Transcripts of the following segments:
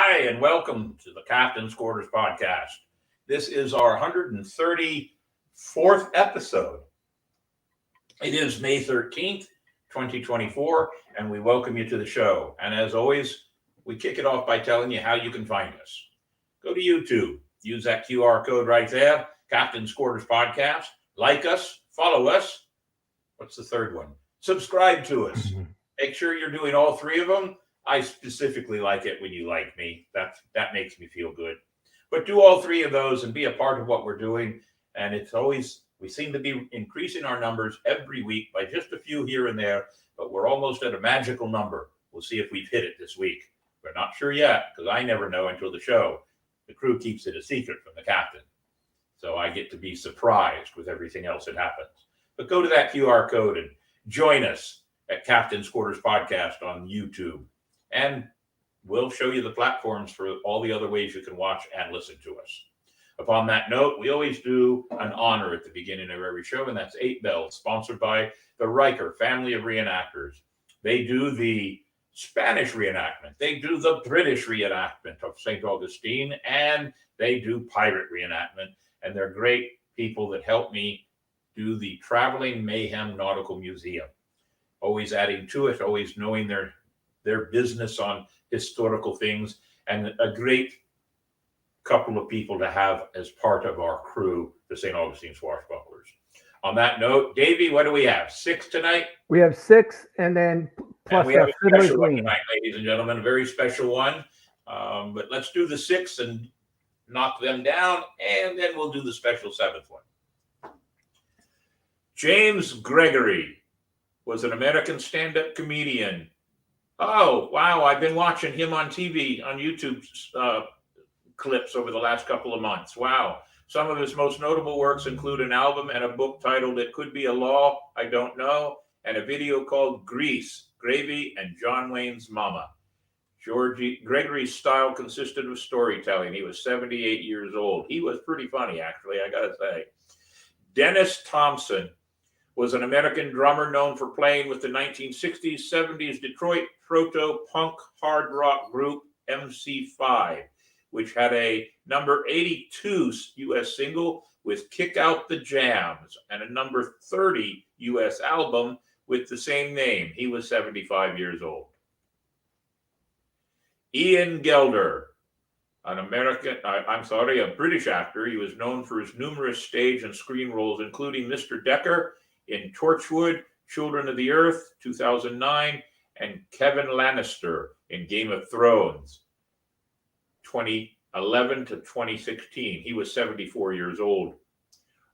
Hi, and welcome to the Captain's Quarters podcast. This is our 134th episode. It is May 13th, 2024, and we welcome you to the show. And as always, we kick it off by telling you how you can find us. Go to YouTube, use that QR code right there, Captain's Quarters podcast. Like us, follow us. What's the third one? Subscribe to us. Make sure you're doing all three of them. I specifically like it when you like me. That makes me feel good. But do all three of those and be a part of what we're doing. And we seem to be increasing our numbers every week by just a few here and there, but we're almost at a magical number. We'll see if we've hit it this week. We're not sure yet because I never know until the show. The crew keeps it a secret from the captain. So I get to be surprised with everything else that happens. But go to that QR code and join us at Captain's Quarters Podcast on YouTube. And we'll show you the platforms for all the other ways you can watch and listen to us. Upon that note, we always do an honor at the beginning of every show, and that's 8 Bells, sponsored by the Riker family of reenactors. They do the Spanish reenactment, they do the British reenactment of St. Augustine, and they do pirate reenactment. And they're great people that help me do the Traveling Mayhem Nautical Museum. Always adding to it, always knowing their business on historical things, and a great couple of people to have as part of our crew, the St. Augustine Swashbucklers. On that note, Davey, what do we have? 6 tonight? We have 6, and then plus we have a Fiddler's special one Green. tonight, ladies and gentlemen, a very special one. But let's do the 6 and knock them down, and then we'll do the special 7th one. James Gregory was an American stand-up comedian. Oh, wow. I've been watching him on TV, on YouTube clips over the last couple of months. Wow. Some of his most notable works include an album and a book titled It Could Be a Law, I Don't Know, and a video called Grease, Gravy, and John Wayne's Mama. Gregory's style consisted of storytelling. He was 78 years old. He was pretty funny, actually, I got to say. Dennis Thompson was an American drummer known for playing with the 1960s, 70s Detroit proto-punk hard rock group MC5, which had a number 82 U.S. single with Kick Out the Jams and a number 30 U.S. album with the same name. He was 75 years old. Ian Gelder, a British actor. He was known for his numerous stage and screen roles, including Mr. Decker in Torchwood, Children of the Earth, 2009, and Kevin Lannister in Game of Thrones, 2011 to 2016. He was 74 years old.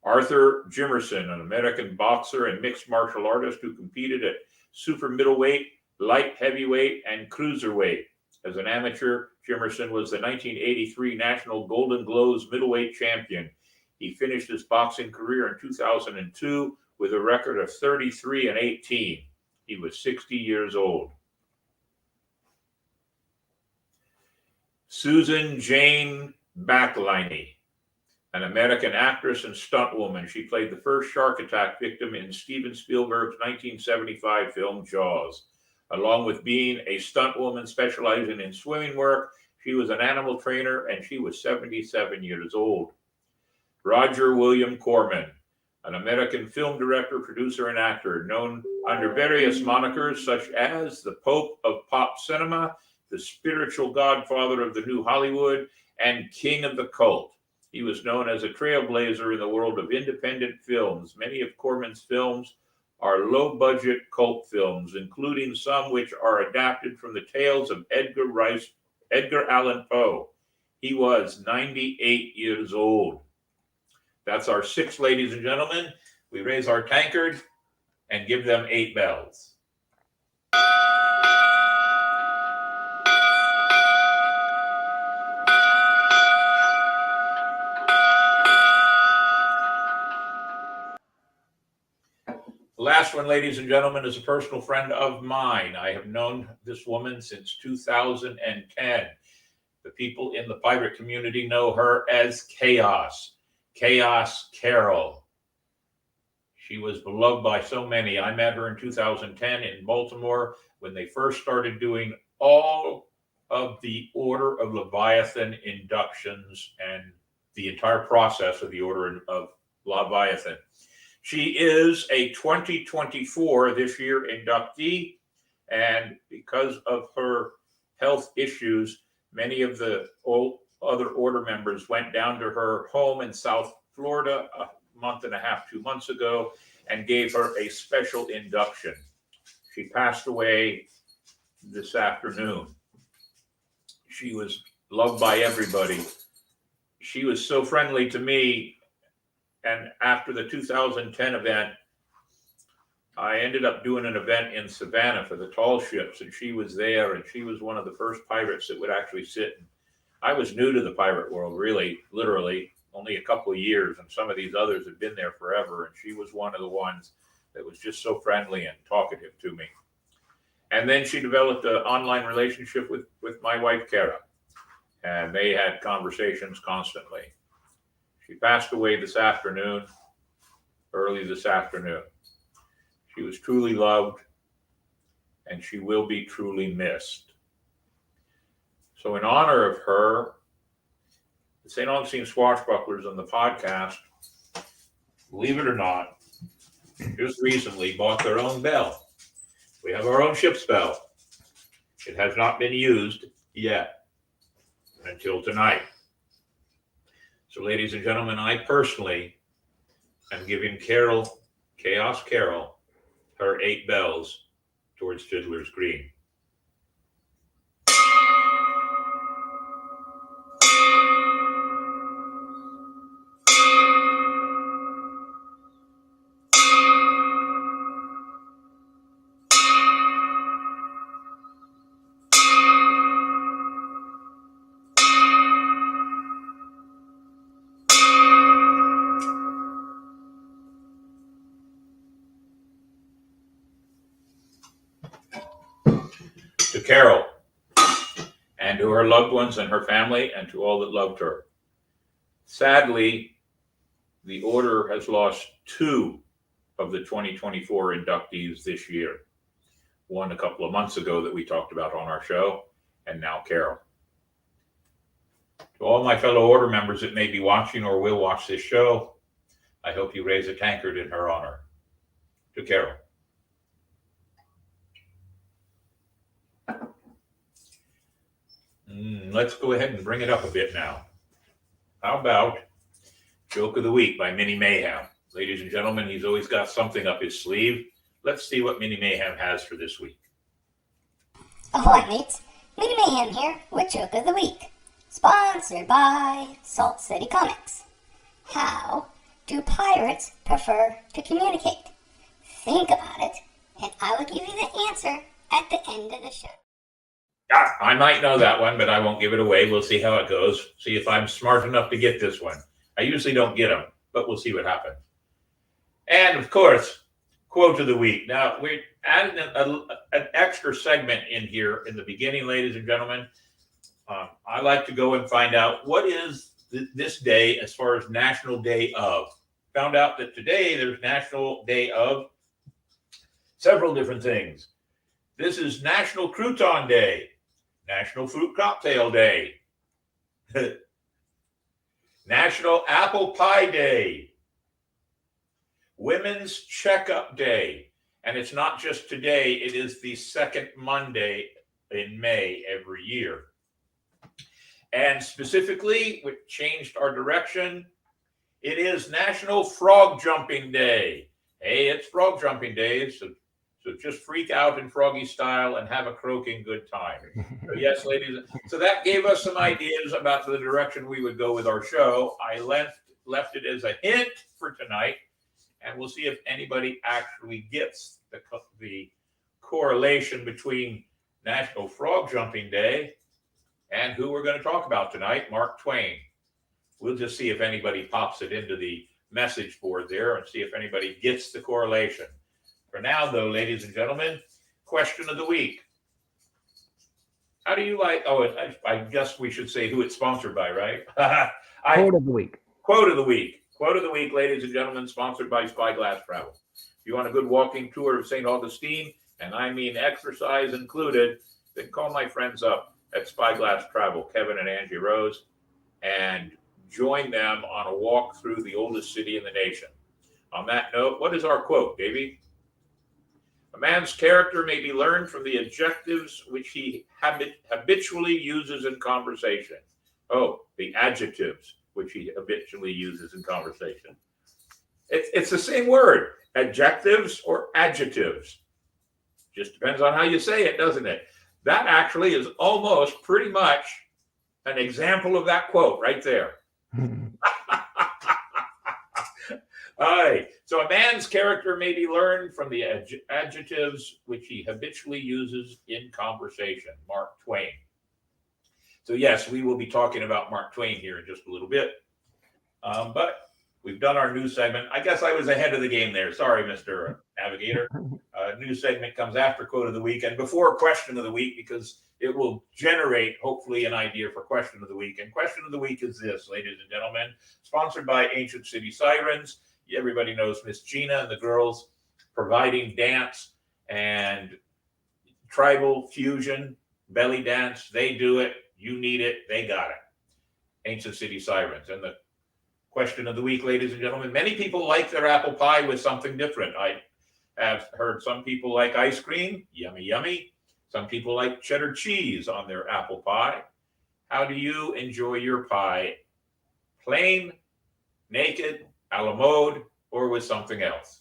Arthur Jimerson, an American boxer and mixed martial artist who competed at super middleweight, light heavyweight, and cruiserweight. As an amateur, Jimerson was the 1983 National Golden Gloves middleweight champion. He finished his boxing career in 2002 with a record of 33-18. He was 60 years old. Susan Jane Backliney, an American actress and stuntwoman. She played the first shark attack victim in Steven Spielberg's 1975 film Jaws. Along with being a stuntwoman specializing in swimming work, she was an animal trainer, and she was 77 years old. Roger William Corman, an American film director, producer, and actor, known under various monikers such as the Pope of Pop Cinema, the spiritual godfather of the New Hollywood, and King of the Cult. He was known as a trailblazer in the world of independent films. Many of Corman's films are low-budget cult films, including some which are adapted from the tales of Edgar Allan Poe. He was 98 years old. That's our 6, ladies and gentlemen. We raise our tankard and give them 8 bells. The last one, ladies and gentlemen, is a personal friend of mine. I have known this woman since 2010. The people in the pirate community know her as Chaos Carol. She was beloved by so many. I met her in 2010 in Baltimore when they first started doing all of the Order of Leviathan inductions and the entire process of the Order of Leviathan. She is a 2024 this year inductee, and because of her health issues, many of the other order members went down to her home in South Florida a month and a half, 2 months ago, and gave her a special induction. She passed away this afternoon. She was loved by everybody. She was so friendly to me. And after the 2010 event, I ended up doing an event in Savannah for the tall ships, and she was there, and she was one of the first pirates that would actually sit. I was new to the pirate world, really, literally, only a couple of years, and some of these others had been there forever, and she was one of the ones that was just so friendly and talkative to me. And then she developed an online relationship with my wife, Kara, and they had conversations constantly. She passed away this afternoon, early this afternoon. She was truly loved, and she will be truly missed. So in honor of her, the St. Augustine Swashbucklers on the podcast, believe it or not, just recently bought their own bell. We have our own ship's bell. It has not been used yet until tonight. So ladies and gentlemen, I personally am giving Carol, Chaos Carol, her 8 bells towards Fiddler's Green. To Carol, and to her loved ones and her family, and to all that loved her. Sadly, the order has lost 2 of the 2024 inductees this year. One a couple of months ago that we talked about on our show, and now Carol. To all my fellow order members that may be watching or will watch this show, I hope you raise a tankard in her honor. To Carol. Let's go ahead and bring it up a bit now. How about Joke of the Week by Mini Mayhem? Ladies and gentlemen, he's always got something up his sleeve. Let's see what Mini Mayhem has for this week. Ahoy, mates. Mini Mayhem here with Joke of the Week. Sponsored by Salt City Comics. How do pirates prefer to communicate? Think about it, and I will give you the answer at the end of the show. I might know that one, but I won't give it away. We'll see how it goes. See if I'm smart enough to get this one. I usually don't get them, but we'll see what happens. And of course, quote of the week. Now, we're adding an extra segment in here in the beginning, ladies and gentlemen. I like to go and find out what is this day as far as National Day of. Found out that today there's National Day of several different things. This is National Crouton Day. National Fruit Cocktail Day. National Apple Pie Day. Women's Checkup Day. And it's not just today, it is the second Monday in May every year. And specifically, we changed our direction. It is National Frog Jumping Day. Hey, it's Frog Jumping Day, so just freak out in froggy style and have a croaking good time. So yes, ladies. So that gave us some ideas about the direction we would go with our show. I left it as a hint for tonight, and we'll see if anybody actually gets the correlation between National Frog Jumping Day and who we're going to talk about tonight, Mark Twain. We'll just see if anybody pops it into the message board there and see if anybody gets the correlation. For now, though, ladies and gentlemen, question of the week. How do you like, I guess we should say who it's sponsored by, right? Quote of the week. Quote of the week. Quote of the week, ladies and gentlemen, sponsored by Spyglass Travel. If you want a good walking tour of St. Augustine, and I mean exercise included, then call my friends up at Spyglass Travel, Kevin and Angie Rose, and join them on a walk through the oldest city in the nation. On that note, what is our quote, Davey? A man's character may be learned from the adjectives which he habitually uses in conversation. Oh, the adjectives which he habitually uses in conversation. It's the same word, adjectives or adjectives. Just depends on how you say it, doesn't it? That actually is almost pretty much an example of that quote right there. All right. So a man's character may be learned from the adjectives which he habitually uses in conversation. Mark Twain. So yes, we will be talking about Mark Twain here in just a little bit. But we've done our news segment. I guess I was ahead of the game there. Sorry, Mr. Navigator. News segment comes after quote of the week and before question of the week, because it will generate, hopefully, an idea for question of the week. And question of the week is this, ladies and gentlemen, sponsored by Ancient City Sirens. Everybody knows Miss Gina and the girls providing dance and tribal fusion, belly dance. They do it. You need it. They got it. Ancient City Sirens. And the question of the week, ladies and gentlemen, many people like their apple pie with something different. I have heard some people like ice cream, yummy, yummy. Some people like cheddar cheese on their apple pie. How do you enjoy your pie? Plain, naked, a la mode, or with something else?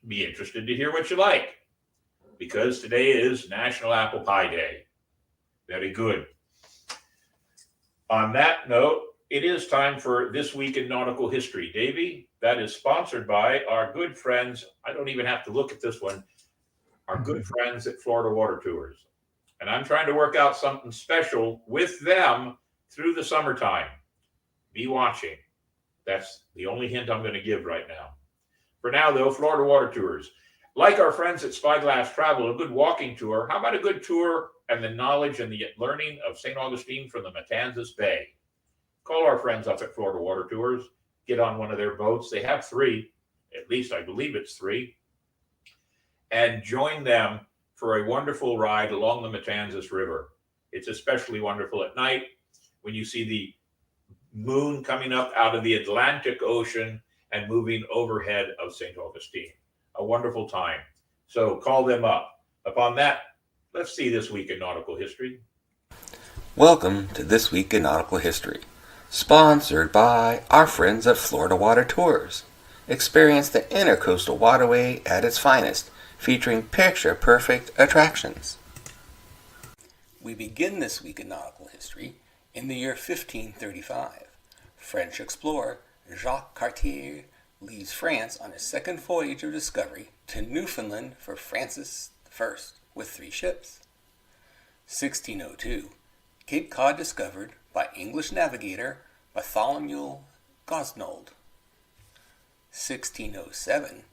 Be interested to hear what you like, because today is National Apple Pie Day. Very good. On that note, it is time for This Week in Nautical History. Davey, that is sponsored by our good friends. I don't even have to look at this one. Our good friends at Florida Water Tours. And I'm trying to work out something special with them through the summertime. Be watching. That's the only hint I'm going to give right now. For now, though, Florida Water Tours. Like our friends at Spyglass Travel, a good walking tour. How about a good tour and the knowledge and the learning of St. Augustine from the Matanzas Bay? Call our friends up at Florida Water Tours. Get on one of their boats. They have 3. At least I believe it's 3. And join them for a wonderful ride along the Matanzas River. It's especially wonderful at night when you see the moon coming up out of the Atlantic Ocean and moving overhead of St. Augustine. A wonderful time. So call them up. Upon that, let's see This Week in Nautical History. Welcome to This Week in Nautical History, sponsored by our friends at Florida Water Tours. Experience the Intercoastal Waterway at its finest, featuring picture-perfect attractions. We begin This Week in Nautical History in the year 1535. French explorer Jacques Cartier leaves France on his second voyage of discovery to Newfoundland for Francis I with 3 ships. 1602, Cape Cod discovered by English navigator Bartholomew Gosnold. 1607,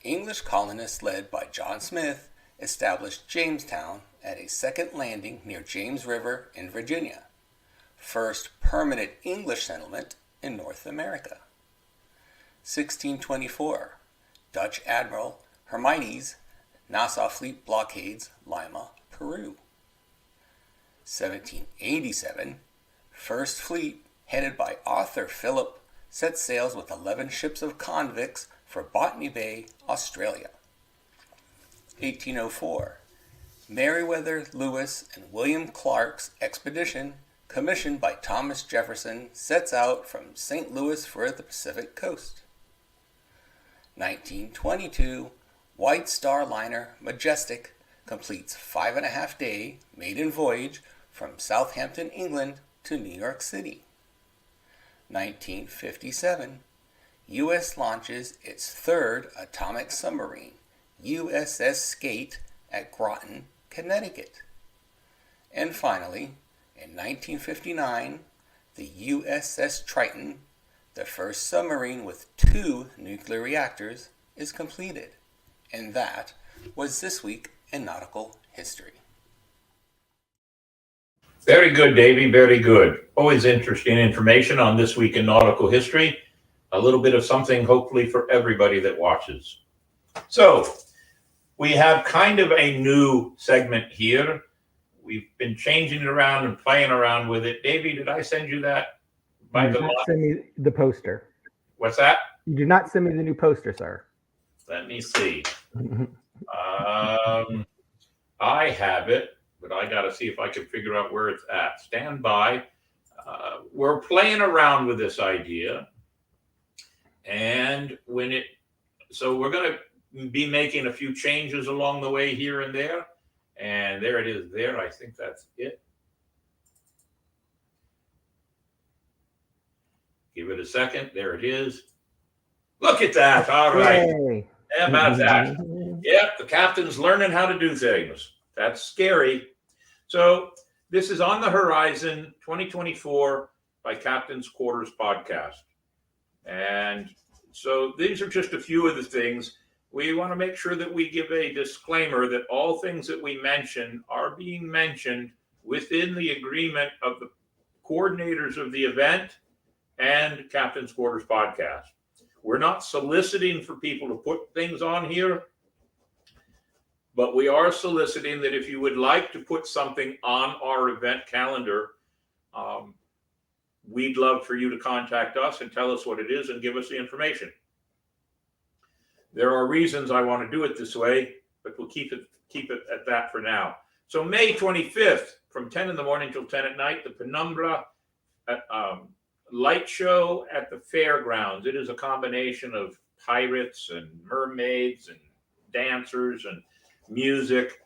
English colonists led by John Smith established Jamestown at a second landing near James River in Virginia, first permanent English settlement in North America. 1624, Dutch Admiral Hermides Nassau fleet blockades Lima, Peru. 1787, First Fleet, headed by Arthur Phillip, set sails with 11 ships of convicts for Botany Bay, Australia. 1804, Meriwether Lewis and William Clark's expedition, commissioned by Thomas Jefferson, sets out from St. Louis for the Pacific coast. 1922, White Star liner Majestic completes 5.5-day maiden voyage from Southampton, England to New York City. 1957, U.S. launches its 3rd atomic submarine, USS Skate, at Groton, Connecticut. And finally, in 1959, the USS Triton, the first submarine with 2 nuclear reactors, is completed. And that was This Week in Nautical History. Very good, Davey. Very good. Always interesting information on This Week in Nautical History. A little bit of something, hopefully, for everybody that watches. So, we have kind of a new segment here. we've been changing it around and playing around with it. Davey, did I send you that? You did not send me the poster. What's that? You did not send me the new poster, sir. Let me see. I have it, but I got to see if I can figure out where it's at. Stand by. We're playing around with this idea. And so we're going to be making a few changes along the way here and there. And there it is there. I think that's it. Give it a second. There it is. Look at that. All right. Yay. How about that? Yep, the captain's learning how to do things. That's scary. So this is On the Horizon 2024 by Captain's Quarters podcast. And so these are just a few of the things. We want to make sure that we give a disclaimer that all things that we mention are being mentioned within the agreement of the coordinators of the event and Captain's Quarters podcast. We're not soliciting for people to put things on here, but we are soliciting that if you would like to put something on our event calendar, we'd love for you to contact us and tell us what it is and give us the information. There are reasons I want to do it this way, but we'll keep it at that for now. So May 25th, from 10 in the morning till 10 at night, the Penumbra light show at the fairgrounds. It is a combination of pirates and mermaids and dancers and music.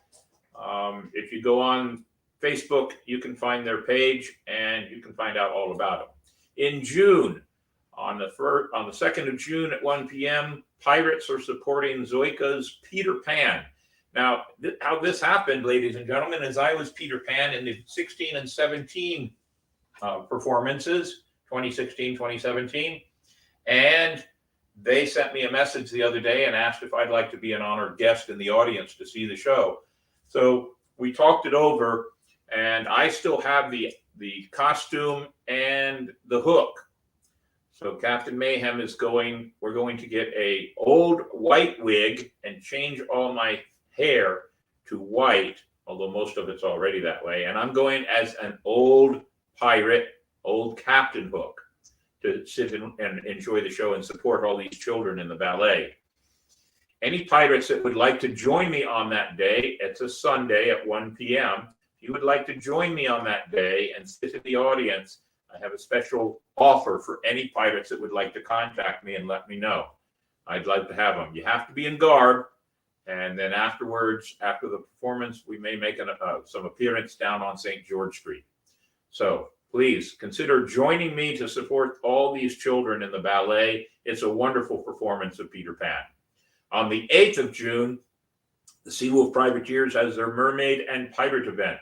If you go on Facebook, you can find their page and you can find out all about them. In June, on the 2nd of June at 1 p.m., pirates are supporting Zoika's Peter Pan. Now, how this happened, ladies and gentlemen, is I was Peter Pan in the 16 and 17 performances, 2016, 2017. And they sent me a message the other day and asked if I'd like to be an honored guest in the audience to see the show. So we talked it over, and I still have the costume and the hook. So Captain Mayhem we're going to get a old white wig and change all my hair to white, although most of it's already that way. And I'm going as an old pirate, old Captain Hook, to sit and enjoy the show and support all these children in the ballet. Any pirates that would like to join me on that day, it's a Sunday at 1 p.m. If you would like to join me on that day and sit in the audience, I have a special offer for any pirates that would like to contact me and let me know. I'd like to have them. You have to be in garb. And then afterwards, after the performance, we may make some appearance down on St. George Street. So please consider joining me to support all these children in the ballet. It's a wonderful performance of Peter Pan. On the 8th of June, the Seawolf Privateers has their mermaid and pirate event.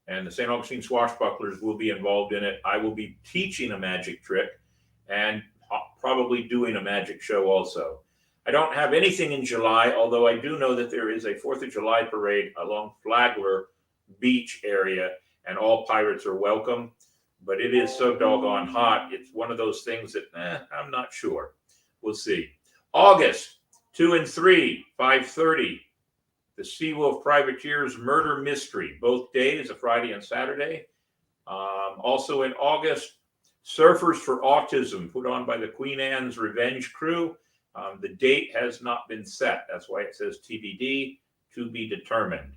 And the St. Augustine Swashbucklers will be involved in it. I will be teaching a magic trick and probably doing a magic show also. I don't have anything in July, although I do know that there is a 4th of July parade along Flagler Beach area, and all pirates are welcome. But it is so doggone hot. It's one of those things that I'm not sure. We'll see. August 2 and 3, 5:30. The Seawolf Privateers Murder Mystery, both days, a Friday and Saturday. Also in August, Surfers for Autism, put on by the Queen Anne's Revenge Crew. The date has not been set. That's why it says TBD, to be determined.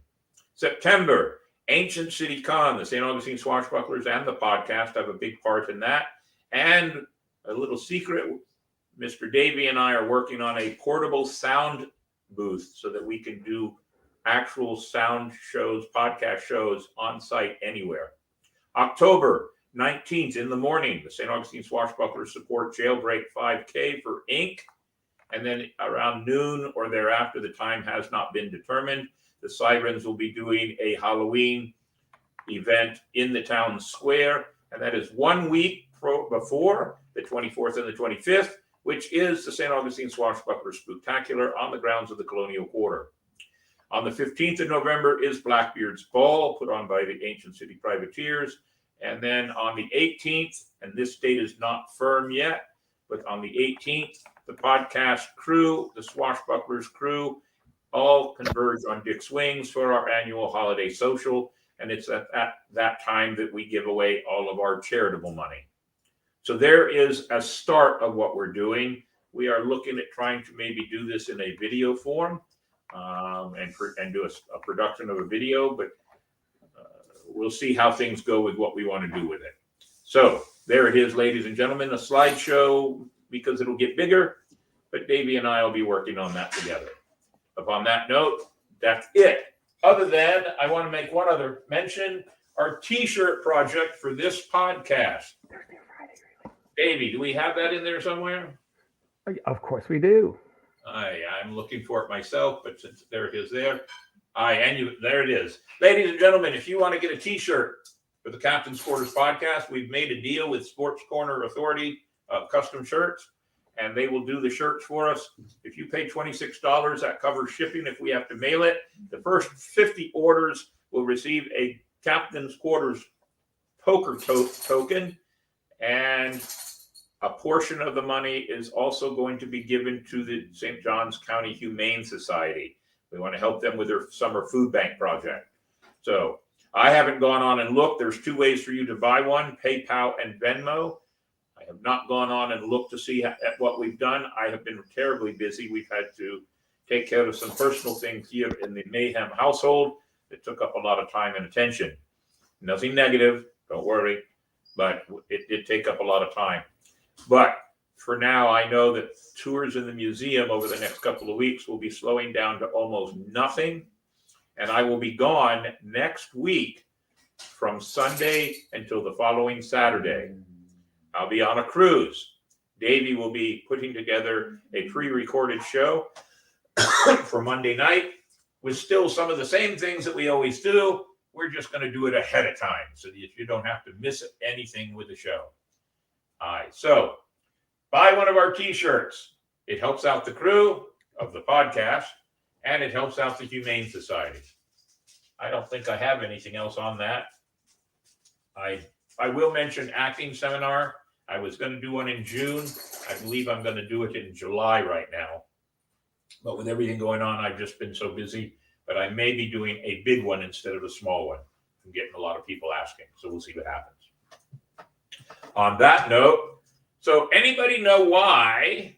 September, Ancient City Con, the St. Augustine Swashbucklers and the podcast have a big part in that. And a little secret, Mr. Davey and I are working on a portable sound booth so that we can do actual sound shows, podcast shows on site anywhere. October 19th in the morning, the St. Augustine Swashbucklers support Jailbreak 5K for Inc. And then around noon or thereafter, the time has not been determined. The Sirens will be doing a Halloween event in the town square. And that is 1 week before the 24th and the 25th, which is the St. Augustine Swashbuckler Spooktacular on the grounds of the Colonial Quarter. On the 15th of November is Blackbeard's Ball, put on by the Ancient City Privateers. And then on the 18th, and this date is not firm yet, but on the 18th, the podcast crew, the Swashbucklers crew, all converge on Dick's Wings for our annual holiday social. and it's at that time that we give away all of our charitable money. So there is a start of what we're doing. We are looking at trying to maybe do this in a video form, and do a production of a video, but we'll see how things go with what we want to do with it. So there it is, ladies and gentlemen, a slideshow, because it'll get bigger, but Davey and I will be working on that together. Upon that note, that's it. Other than, I want to make one other mention, our t-shirt project for this podcast. Davey, do we have that in there somewhere? Of course we do. I'm looking for it myself, but since there it is there. There it is. Ladies and gentlemen, if you want to get a t-shirt for the Captain's Quarters podcast, we've made a deal with Sports Corner Authority Custom Shirts, and they will do the shirts for us. If you pay $26, that covers shipping if we have to mail it. The first 50 orders will receive a Captain's Quarters poker token, and a portion of the money is also going to be given to the St. Johns County Humane Society. We want to help them with their summer food bank project. So I haven't gone on and looked. There's two ways for you to buy one, PayPal and Venmo. I have not gone on and looked to see at what we've done. I have been terribly busy. We've had to take care of some personal things here in the Mayhem household that took up a lot of time and attention. Nothing negative, don't worry, but it did take up a lot of time. But for now, I know that tours in the museum over the next couple of weeks will be slowing down to almost nothing. And I will be gone next week from Sunday until the following Saturday. I'll be on a cruise. Davey will be putting together a pre-recorded show for Monday night with still some of the same things that we always do. We're just going to do it ahead of time so that you don't have to miss anything with the show. All right, so buy one of our t-shirts. It helps out the crew of the podcast, and it helps out the Humane Society. I don't think I have anything else on that. I will mention acting seminar. I was going to do one in June. I believe I'm going to do it in July right now. But with everything going on, I've just been so busy. But I may be doing a big one instead of a small one. I'm getting a lot of people asking, so we'll see what happens. On that note, so anybody know why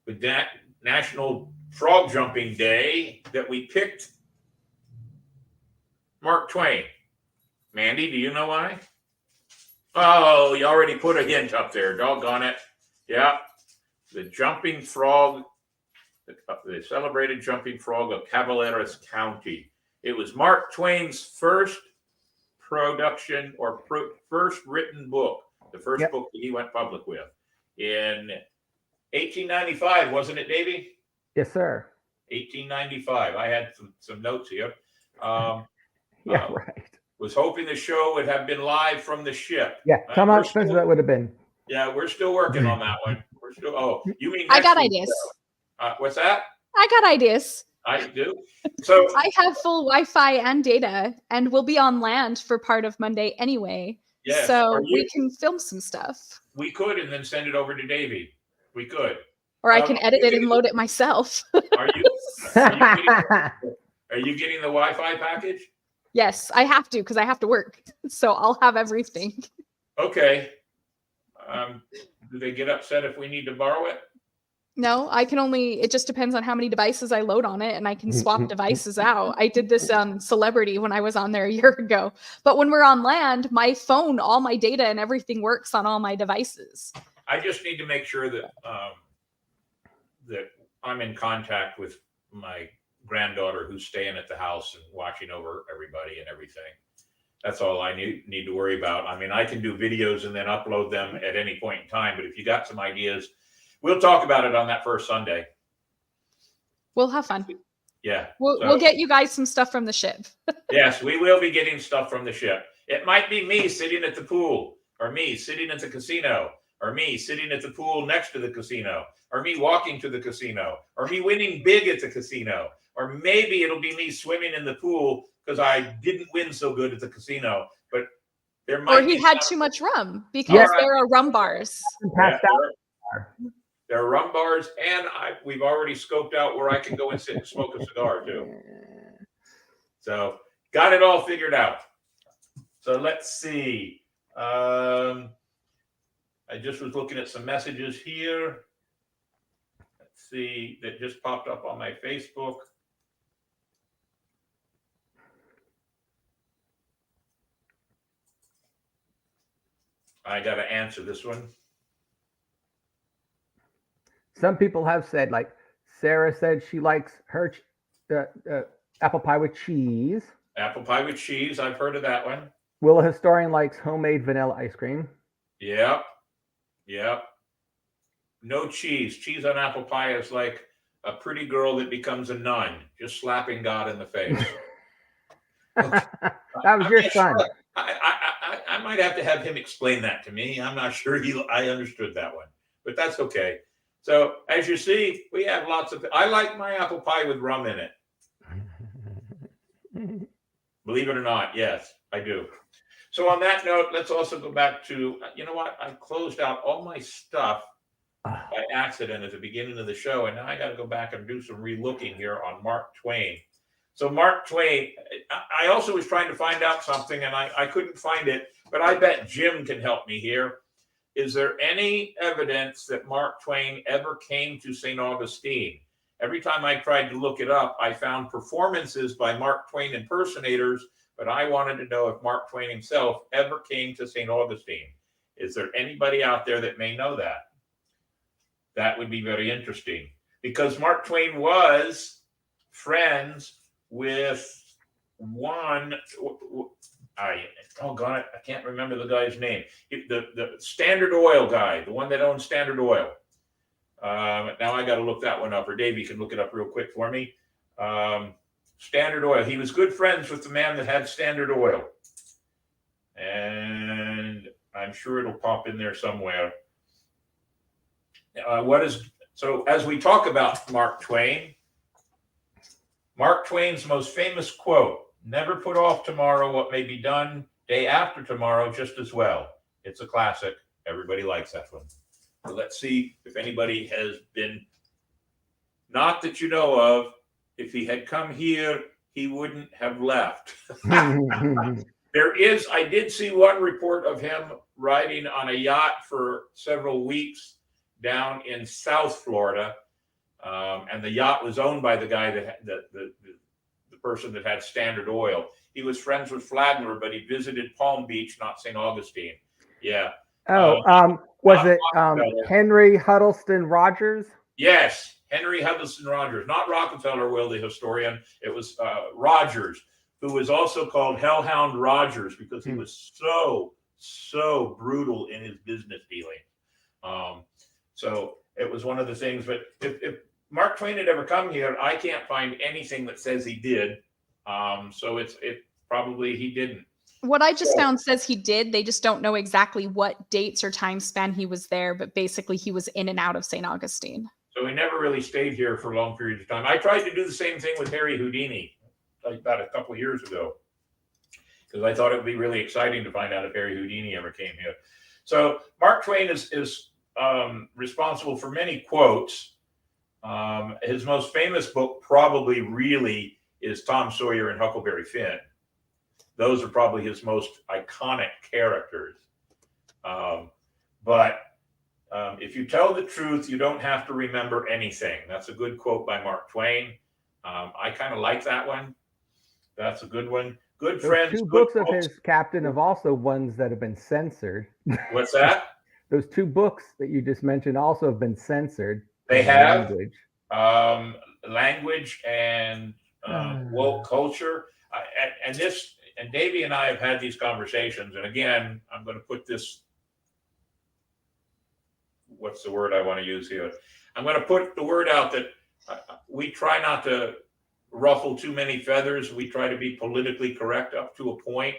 with that National Frog Jumping Day that we picked Mark Twain? Mandy, do you know why? Oh, you already put a hint up there. Doggone it. Yeah. The jumping frog, the celebrated jumping frog of Caballeros County. It was Mark Twain's first production or first written book, the first book that he went public with in 1895, wasn't it, Davey? Yes, sir. 1895. I had some notes here. Right. Was hoping the show would have been live from the ship. Yeah, come on, expensive that would have been. Yeah, we're still working on that one. We're still. Oh, you mean I got ideas. What's that? I got ideas. I do. So I have full Wi-Fi and data, and we'll be on land for part of Monday anyway. yes, So we can film some stuff. we could and then send it over to Davey. We could. Or I can edit it and load it myself. Are you getting the Wi-Fi package? Yes, I have to because I have to work. So I'll have everything. Okay. Do they get upset if we need to borrow it? No, I can only, it just depends on how many devices I load on it, and I can swap devices out. I did this on Celebrity when I was on there a year ago. But when we're on land, my phone, all my data and everything works on all my devices. I just need to make sure that that I'm in contact with my granddaughter who's staying at the house and watching over everybody and everything. That's all I need to worry about. I mean, I can do videos and then upload them at any point in time, but if you got some ideas, we'll talk about it on that first Sunday. We'll have fun. Yeah. We'll get you guys some stuff from the ship. Yes, we will be getting stuff from the ship. It might be me sitting at the pool, or me sitting at the casino, or me sitting at the pool next to the casino, or me walking to the casino, or me winning big at the casino, or maybe it'll be me swimming in the pool because I didn't win so good at the casino. But there might Or he be had some- too much rum because there are rum bars. Yeah, there are rum bars, and we've already scoped out where I can go and sit and smoke a cigar too. So got it all figured out. So let's see. I just was looking at some messages here. Let's see, that just popped up on my Facebook. I got to answer this one. Some people have said, like Sarah said, she likes her apple pie with cheese. Apple pie with cheese. I've heard of that one. Will a historian likes homemade vanilla ice cream. Yep. Yep. No cheese. Cheese on apple pie is like a pretty girl that becomes a nun, just slapping God in the face. That was your son. Sure. I might have to have him explain that to me. I'm not sure I understood that one, but that's okay. So as you see, we have lots of. I like my apple pie with rum in it. Believe it or not, yes, I do. So on that note, let's also go back to, you know what? I closed out all my stuff by accident at the beginning of the show, and now I got to go back and do some relooking here on Mark Twain. So Mark Twain, I also was trying to find out something, and I couldn't find it, but I bet Jim can help me here. Is there any evidence that Mark Twain ever came to St. Augustine? Every time I tried to look it up, I found performances by Mark Twain impersonators, but I wanted to know if Mark Twain himself ever came to St. Augustine. Is there anybody out there that may know that? That would be very interesting, because Mark Twain was friends with one. I can't remember the guy's name. The Standard Oil guy, the one that owns Standard Oil. Now I got to look that one up, or Davey can look it up real quick for me. Standard Oil. He was good friends with the man that had Standard Oil, and I'm sure it'll pop in there somewhere. So as we talk about Mark Twain, Mark Twain's most famous quote: "Never put off tomorrow what may be done day after tomorrow just as well." It's a classic. Everybody likes that one. So let's see if anybody has been, not that you know of. If he had come here, he wouldn't have left. I did see one report of him riding on a yacht for several weeks down in South Florida. And the yacht was owned by the guy the person that had Standard Oil. He was friends with Flagler, but he visited Palm Beach, not St. Augustine. Yeah. Was it Henry Huddleston Rogers? Yes, Henry Huddleston Rogers, not Rockefeller, Will, the historian. It was Rogers, who was also called Hellhound Rogers because he was so brutal in his business dealing. So it was one of the things. But if Mark Twain had ever come here, I can't find anything that says he did. So it probably he didn't. What I just found says he did. They just don't know exactly what dates or time span he was there, but basically he was in and out of St. Augustine. So he never really stayed here for long periods of time. I tried to do the same thing with Harry Houdini about a couple of years ago, because I thought it would be really exciting to find out if Harry Houdini ever came here. So Mark Twain is responsible for many quotes. His most famous book probably really is Tom Sawyer and Huckleberry Finn. Those are probably his most iconic characters. But if you tell the truth, you don't have to remember anything. That's a good quote by Mark Twain. I kind of like that one. That's a good one. Good friends. Those two books of his, Captain, have also ones that have been censored. What's that? Those two books that you just mentioned also have been censored. They have language and woke culture. And Davey and I have had these conversations. And again, I'm going to put this. What's the word I want to use here? I'm going to put the word out that we try not to ruffle too many feathers. We try to be politically correct up to a point.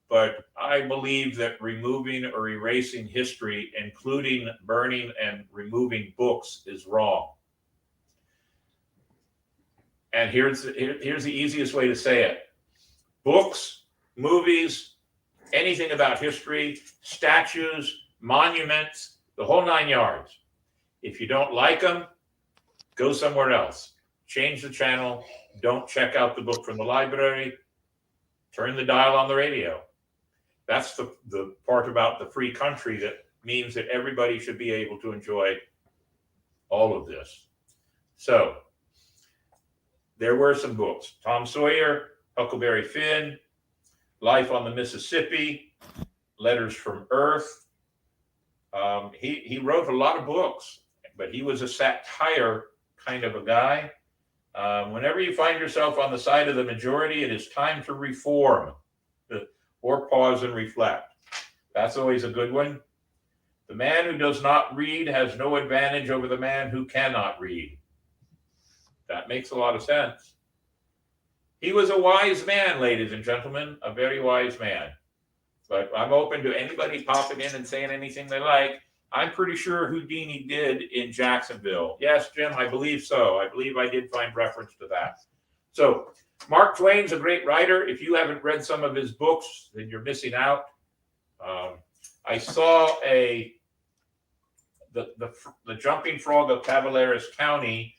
But I believe that removing or erasing history, including burning and removing books, is wrong. And here's the easiest way to say it. Books, movies, anything about history, statues, monuments, the whole 9 yards. If you don't like them, go somewhere else. Change the channel. Don't check out the book from the library. turn the dial on the radio. That's the part about the free country that means that everybody should be able to enjoy all of this. So there were some books: Tom Sawyer, Huckleberry Finn, Life on the Mississippi, Letters from Earth. He wrote a lot of books, but he was a satire kind of a guy. Whenever you find yourself on the side of the majority, it is time to reform or pause and reflect. That's always a good one. The man who does not read has no advantage over the man who cannot read. That makes a lot of sense. He was a wise man, ladies and gentlemen, a very wise man. But I'm open to anybody popping in and saying anything they like. I'm pretty sure Houdini did in Jacksonville. Yes, Jim, I believe so. I believe I did find reference to that. So Mark Twain's a great writer. If you haven't read some of his books, then you're missing out. I saw the Jumping Frog of Cavaleras County.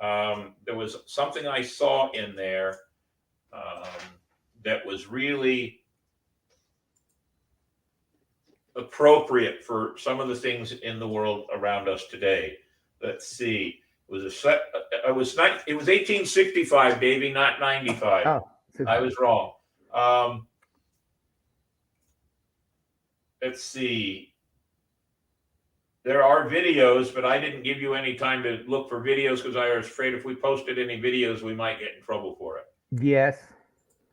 There was something I saw in there that was really appropriate for some of the things in the world around us today. Let's see. It was 1865, Davey, not 95. Oh, super. I was wrong. Let's see. There are videos, but I didn't give you any time to look for videos because I was afraid if we posted any videos, we might get in trouble for it. Yes.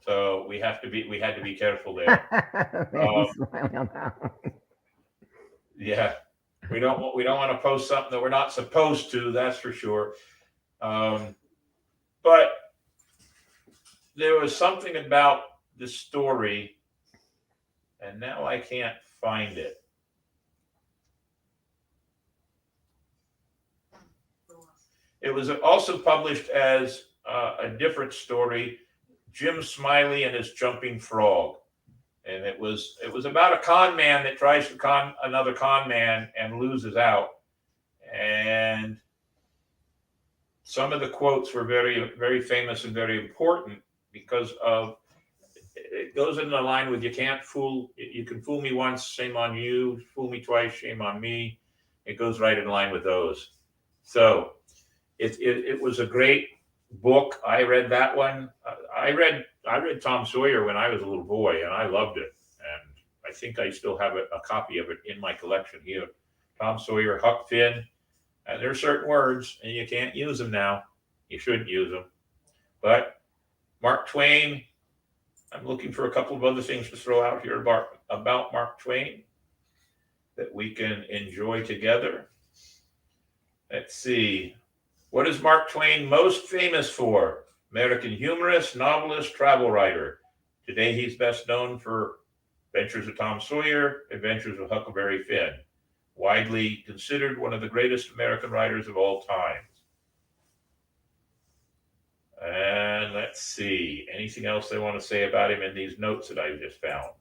So we had to be careful there. He's smiling on that one. Yeah, we don't want to post something that we're not supposed to. That's for sure. But there was something about the story, and now I can't find it. It was also published as a different story, Jim Smiley and His Jumping Frog. And it was about a con man that tries to con another con man and loses out. And some of the quotes were very, very famous and very important because of it goes in the line with you can fool me once, shame on you, fool me twice, shame on me. It goes right in line with those. So it was a great book. I read that one. I read Tom Sawyer when I was a little boy, and I loved it. And I think I still have a copy of it in my collection here. Tom Sawyer, Huck Finn. And there are certain words, and you can't use them now. You shouldn't use them. But Mark Twain, I'm looking for a couple of other things to throw out here about Mark Twain that we can enjoy together. Let's see. What is Mark Twain most famous for? American humorist, novelist, travel writer. Today he's best known for Adventures of Tom Sawyer, Adventures of Huckleberry Finn. Widely considered one of the greatest American writers of all time. And let's see, anything else they want to say about him in these notes that I just found?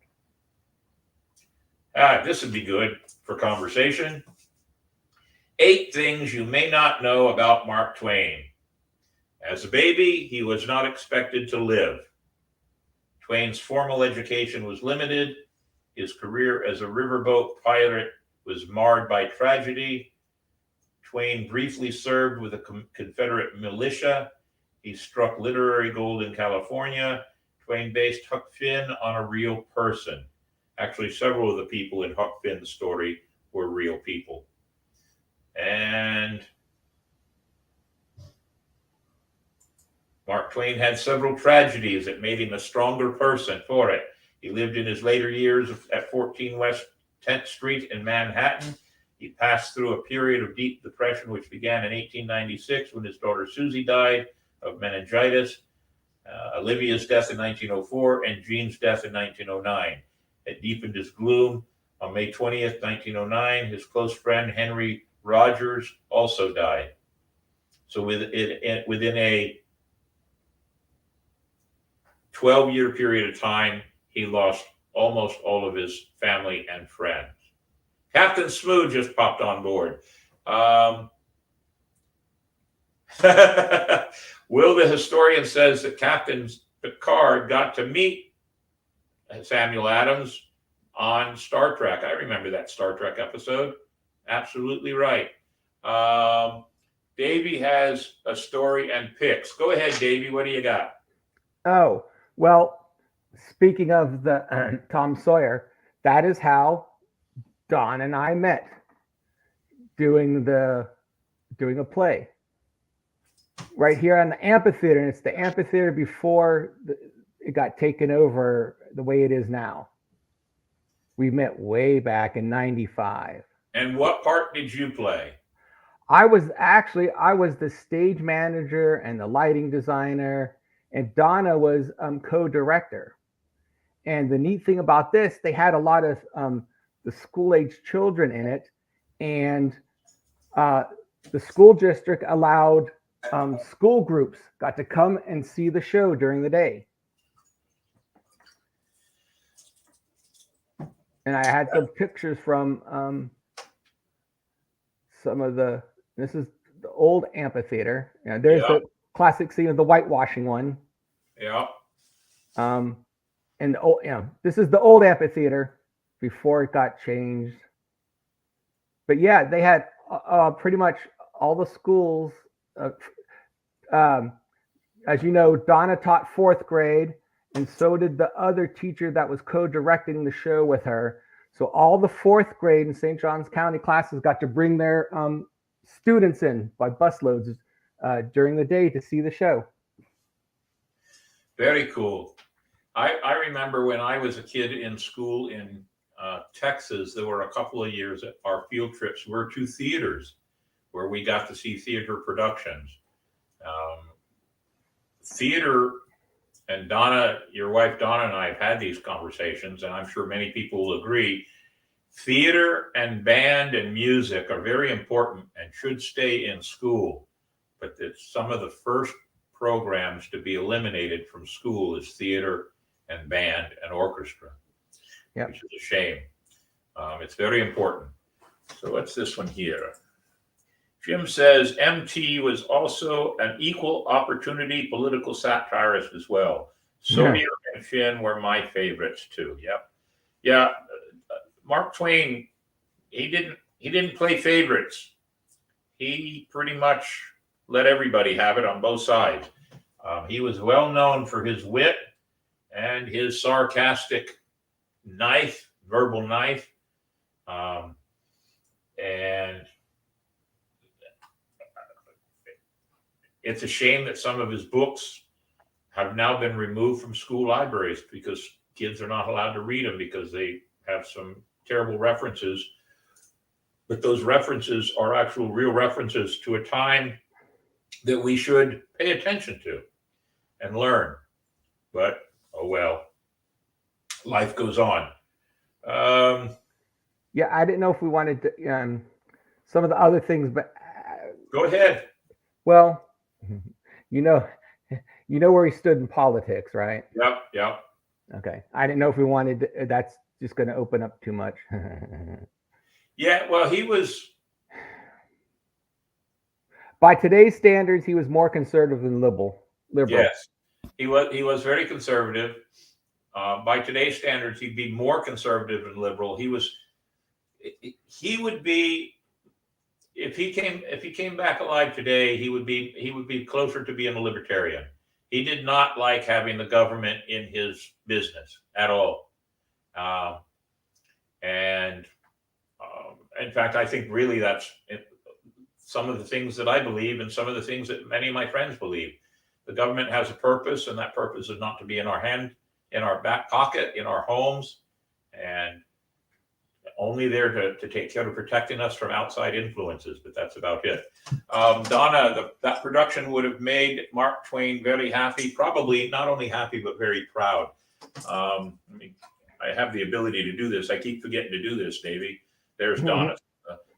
This would be good for conversation. 8 things you may not know about Mark Twain. As a baby, he was not expected to live. Twain's formal education was limited. His career as a riverboat pirate was marred by tragedy. Twain briefly served with the Confederate militia. He struck literary gold in California. Twain based Huck Finn on a real person. Actually, several of the people in Huck Finn's story were real people. And Mark Twain had several tragedies that made him a stronger person for it. He lived in his later years at 14 West 10th Street in Manhattan. He passed through a period of deep depression, which began in 1896 when his daughter Susie died of meningitis, Olivia's death in 1904, and Jean's death in 1909. It deepened his gloom. On May 20th, 1909, his close friend Henry Rogers also died. So within a 12-year period of time, he lost almost all of his family and friends. Captain Smoot just popped on board. Will the historian says that Captain Picard got to meet Samuel Adams on Star Trek. I remember that Star Trek episode. Absolutely right. Davey has a story and picks. Go ahead, Davey. What do you got? Oh, well, speaking of the Tom Sawyer, that is how Don and I met doing a play right here on the amphitheater. And it's the amphitheater before it got taken over the way it is now. We met way back in '95. And what part did you play? I was the stage manager and the lighting designer, and Donna was co-director. And the neat thing about this, they had a lot of the school-age children in it, and the school district allowed school groups got to come and see the show during the day. And I had some pictures from some of the. This is the old amphitheater. You know, there's the classic scene of the whitewashing one. Yeah. And this is the old amphitheater before it got changed. But yeah, they had pretty much all the schools. As you know, Donna taught 4th grade, and so did the other teacher that was co-directing the show with her. So all the 4th grade in St. Johns County classes got to bring their students in by busloads during the day to see the show. Very cool. I remember when I was a kid in school in Texas, there were a couple of years that our field trips were to theaters where we got to see theater productions. Theater, and Donna, your wife Donna and I have had these conversations, and I'm sure many people will agree, theater and band and music are very important and should stay in school. But it's some of the first programs to be eliminated from school is theater and band and orchestra, which is a shame. It's very important. So what's this one here? Jim says MT was also an equal opportunity political satirist as well. Sodier and Finn were my favorites too. Yep. Yeah. Mark Twain, he didn't play favorites. He pretty much let everybody have it on both sides. He was well known for his wit and his sarcastic verbal knife. And it's a shame that some of his books have now been removed from school libraries because kids are not allowed to read them because they have some terrible references. But those references are actual real references to a time that we should pay attention to and learn. But, oh well, life goes on. Yeah, I didn't know if we wanted to, some of the other things, but. Go ahead. Well, you know where he stood in politics, right? Yep. Okay. I didn't know if we wanted to, that's just going to open up too much. Yeah, well, he was. By today's standards, he was more conservative than liberal. Yes, he was very conservative. By today's standards, he'd be more conservative than liberal. He would be, if he came back alive today, he would be closer to being a libertarian. He did not like having the government in his business at all. In fact, I think really that's some of the things that I believe and some of the things that many of my friends believe. The government has a purpose, and that purpose is not to be in our hand, in our back pocket, in our homes, and only there to take care of protecting us from outside influences. But that's about it. Donna, that production would have made Mark Twain very happy, probably not only happy, but very proud. I have the ability to do this. I keep forgetting to do this, Davey. There's Donna.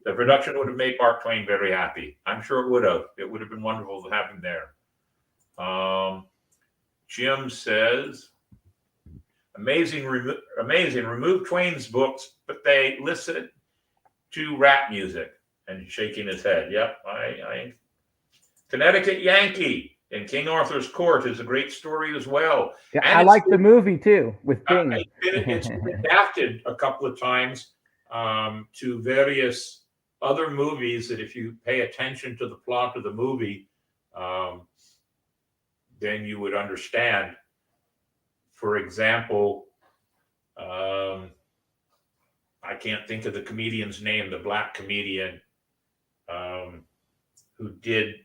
The production would have made Mark Twain very happy. I'm sure it would have. It would have been wonderful to have him there. Jim says, amazing. Remove Twain's books, but they listen to rap music. And shaking his head. Yep. Connecticut Yankee. And King Arthur's Court is a great story as well. Yeah, And I it's like been- the movie too with Bing. It's been adapted a couple of times to various other movies that if you pay attention to the plot of the movie, then you would understand. For example, I can't think of the comedian's name, the black comedian who did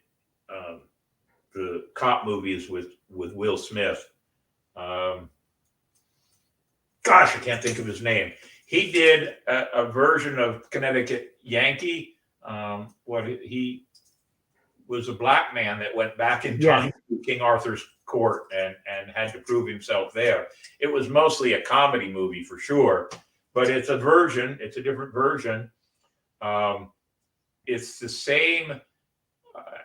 the cop movies with Will Smith. Gosh, I can't think of his name. He did a version of Connecticut Yankee. He was a black man that went back in time to King Arthur's court and had to prove himself there. It was mostly a comedy movie for sure, but it's a version. It's a different version. It's the same,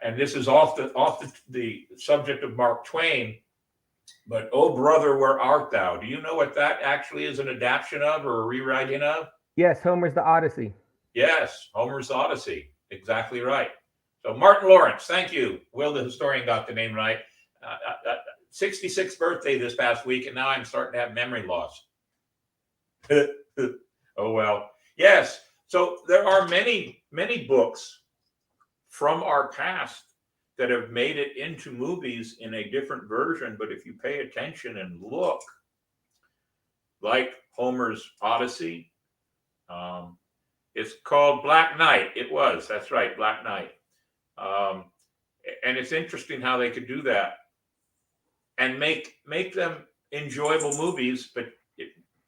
and this is off the subject of Mark Twain. But Oh Brother, Where Art Thou? Do you know what that actually is an adaptation of or a rewriting of? Yes, Homer's The Odyssey. Yes, Homer's Odyssey. Exactly right. So Martin Lawrence, thank you. Will, the historian, got the name right. 66th birthday this past week, and now I'm starting to have memory loss. Oh, well. Yes. So there are many, many books from our past that have made it into movies in a different version. But if you pay attention and look, like Homer's Odyssey, it's called Black Knight. That's right, Black Knight. And it's interesting how they could do that and make them enjoyable movies, but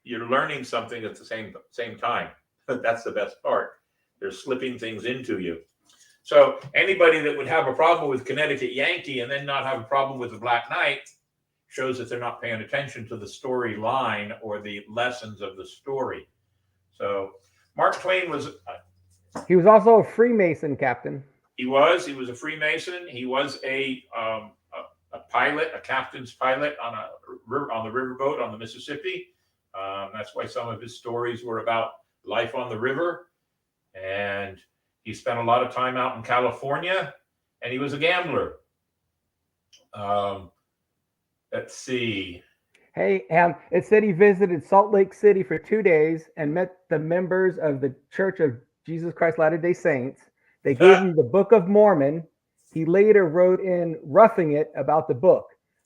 you're learning something at the same time. That's the best part. They're slipping things into you. So anybody that would have a problem with Connecticut Yankee and then not have a problem with the Black Knight shows that they're not paying attention to the storyline or the lessons of the story. So Mark Twain was... He was also a Freemason, Captain. He was a Freemason. He was a pilot, a captain's pilot on the riverboat on the Mississippi. That's why some of his stories were about life on the river. And he spent a lot of time out in California, and he was a gambler. Let's see. Hey, it said he visited Salt Lake City for 2 days and met the members of the Church of Jesus Christ Latter-day Saints. They gave him the Book of Mormon. He later wrote in Roughing It about the book.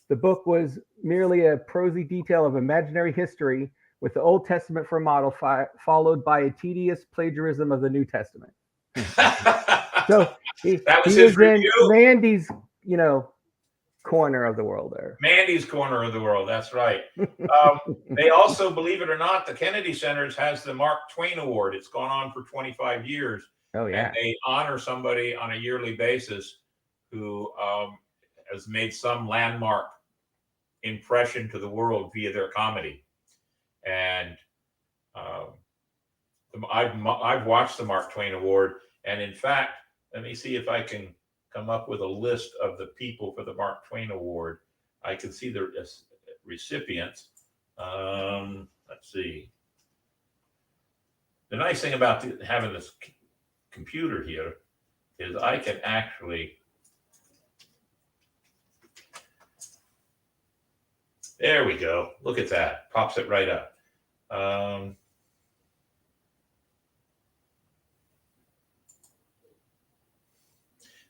The book was merely a prosy detail of imaginary history with the Old Testament for a model, followed by a tedious plagiarism of the New Testament. So he was in Mandy's, corner of the world there. Mandy's corner of the world. That's right. They also, believe it or not, the Kennedy Center has the Mark Twain Award. It's gone on for 25 years. Oh, yeah. And they honor somebody on a yearly basis who has made some landmark impression to the world via their comedy. And I've watched the Mark Twain Award. And in fact, let me see if I can come up with a list of the people for the Mark Twain Award. I can see the recipients. Let's see. The nice thing about having this computer here is I can actually, there we go. Look at that. Pops it right up.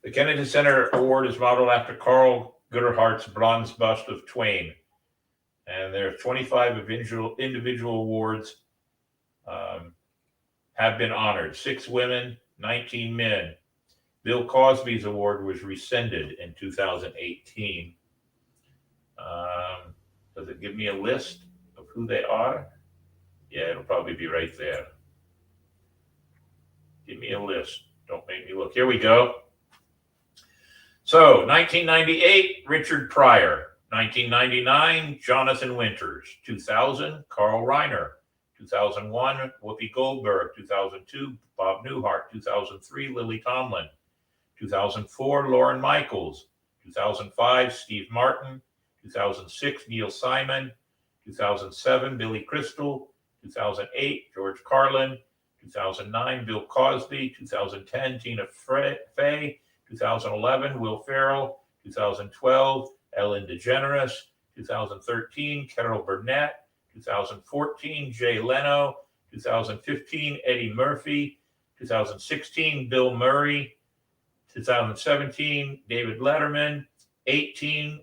The Kennedy Center Award is modeled after Carl Gooderhart's bronze bust of Twain. And there are 25 individual awards have been honored. 6 women, 19 men. Bill Cosby's award was rescinded in 2018. Does it give me a list of who they are? Yeah, it'll probably be right there. Give me a list. Don't make me look. Here we go. So, 1998, Richard Pryor. 1999, Jonathan Winters. 2000, Carl Reiner. 2001, Whoopi Goldberg. 2002, Bob Newhart. 2003, Lily Tomlin. 2004, Lorne Michaels. 2005, Steve Martin. 2006, Neil Simon. 2007, Billy Crystal. 2008, George Carlin. 2009, Bill Cosby. 2010, Tina Fey. 2011, Will Ferrell. 2012, Ellen DeGeneres. 2013, Carol Burnett. 2014, Jay Leno. 2015, Eddie Murphy. 2016, Bill Murray. 2017, David Letterman. 18,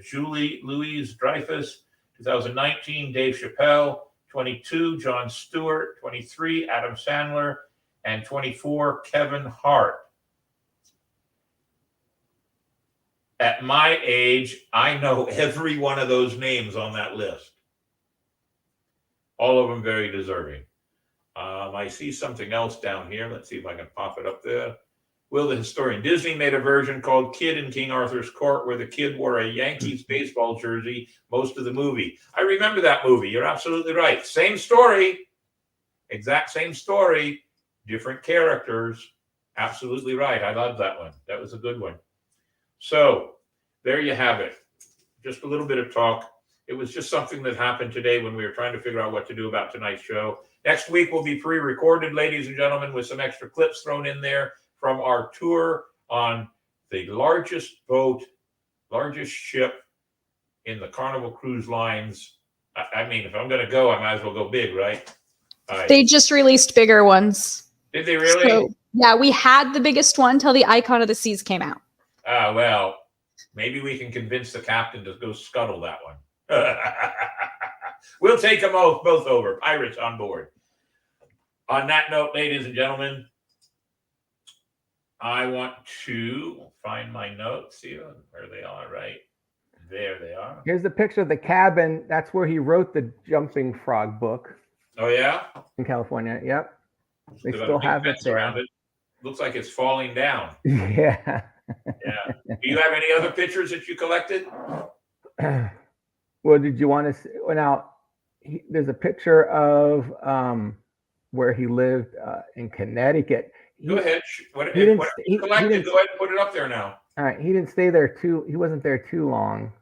Julie Louis-Dreyfus. 2019, Dave Chappelle. 22, Jon Stewart. 23, Adam Sandler. And 24, Kevin Hart. At my age, I know every one of those names on that list. All of them very deserving. I see something else down here. Let's see if I can pop it up there. Will the Historian. Disney made a version called Kid in King Arthur's Court where the kid wore a Yankees baseball jersey most of the movie. I remember that movie. You're absolutely right. Same story. Exact same story. Different characters. Absolutely right. I love that one. That was a good one. So there you have it. Just a little bit of talk. It was just something that happened today when we were trying to figure out what to do about tonight's show. Next week will be pre-recorded, ladies and gentlemen, with some extra clips thrown in there from our tour on the largest boat, largest ship in the Carnival Cruise Lines. I mean, if I'm going to go, I might as well go big, right? They just released bigger ones. Did they really? So, yeah, we had the biggest one till the Icon of the Seas came out. Well, maybe we can convince the captain to go scuttle that one. We'll take them both over. Pirates on board. On that note, ladies and gentlemen, I want to find my notes here. Where they are, right? There they are. Here's the picture of the cabin. That's where he wrote the Jumping Frog book Oh, yeah? in California. Yep. They There's a still big have it fence around there. it. Looks like it's falling down. Yeah. Yeah. Do you have any other pictures that you collected? Well, did you want to see? Well, now, there's a picture of where he lived in Connecticut. Go ahead. What he didn't- you he collected, didn't- go ahead and put it up there now. All right, he didn't stay there he wasn't there too long.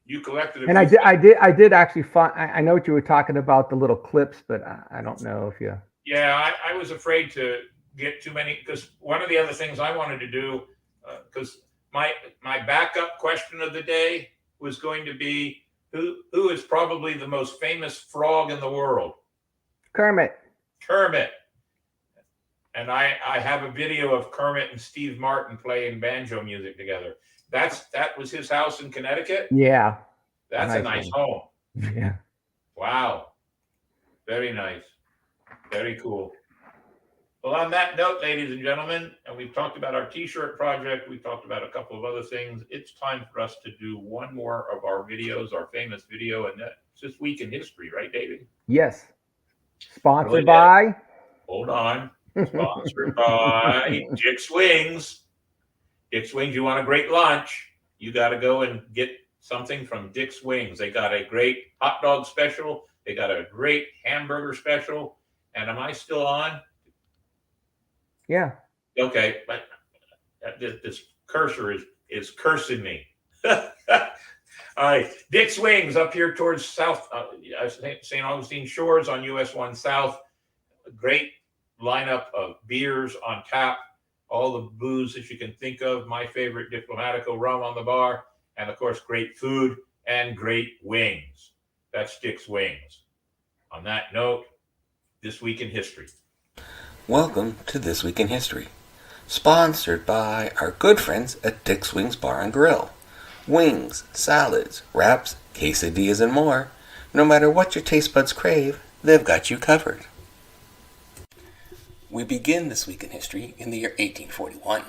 You collected And I did actually find. I know what you were talking about, the little clips, but I don't know if you. Yeah, I was afraid to get too many because one of the other things I wanted to do, because my backup question of the day was going to be who is probably the most famous frog in the world? Kermit. Kermit. And I have a video of Kermit and Steve Martin playing banjo music together. That was his house in Connecticut. Yeah. That's a nice home. Yeah. Wow. Very nice. Very cool. Well, on that note, ladies and gentlemen, and we've talked about our t-shirt project. We've talked about a couple of other things. It's time for us to do one more of our videos, our famous video, and that's This Week in History, right, David? Yes. Sponsored Really, by. Hold on. Sponsored by Dick's Wings. Dick's Wings, you want a great lunch, you got to go and get something from Dick's Wings. They got a great hot dog special. They got a great hamburger special. And am I still on? Yeah. Okay, but this cursor is cursing me. All right, Dick's Wings up here towards South St. Augustine Shores on US 1 South. A great lineup of beers on tap, all the booze that you can think of. My favorite, Diplomatico rum on the bar, and of course, great food and great wings. That's Dick's Wings. On that note, This Week in History. Welcome to This Week in History, sponsored by our good friends at Dick's Wings Bar and Grill. Wings, salads, wraps, quesadillas, and more. No matter what your taste buds crave, they've got you covered. We begin This Week in History in the year 1841.